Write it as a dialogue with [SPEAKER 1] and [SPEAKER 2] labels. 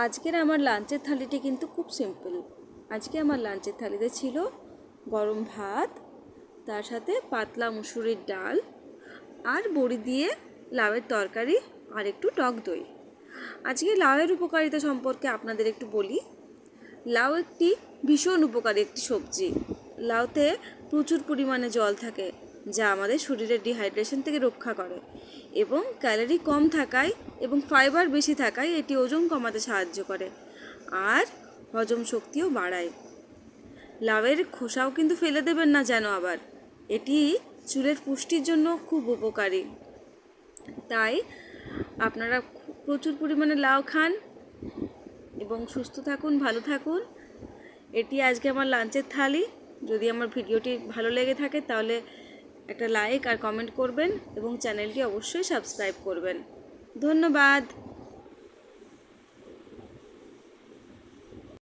[SPEAKER 1] আজকের আমার লাঞ্চের থালিটি কিন্তু খুব সিম্পল। আজকে আমার লাঞ্চের থালিতে ছিল গরম ভাত, তার সাথে পাতলা মুসুরির ডাল আর বড়ি দিয়ে লাউয়ের তরকারি আর একটু টক দই। আজকে লাউয়ের উপকারিতা সম্পর্কে আপনাদের একটু বলি। লাউ একটি ভীষণ উপকারী একটি সবজি। লাউতে প্রচুর পরিমাণে জল থাকে, যা আমাদের শরীরের ডিহাইড্রেশন থেকে রক্ষা করে এবং ক্যালোরি কম থাকায় এবং ফাইবার বেশি থাকায় এটি ওজন কমাতে সাহায্য করে আর হজম শক্তিও বাড়ায়। লাউয়ের খোসাও কিন্তু ফেলে দেবেন না যেন আবার, এটি চুলের পুষ্টির জন্য খুব উপকারী। তাই আপনারা প্রচুর পরিমাণে লাউ খান এবং সুস্থ থাকুন, ভালো থাকুন। এটি আজকে আমার লাঞ্চের থালি। যদি আমার ভিডিওটি ভালো লেগে থাকে তাহলে একটা লাইক আর কমেন্ট করবেন এবং চ্যানেলটি অবশ্যই সাবস্ক্রাইব করবেন। ধন্যবাদ।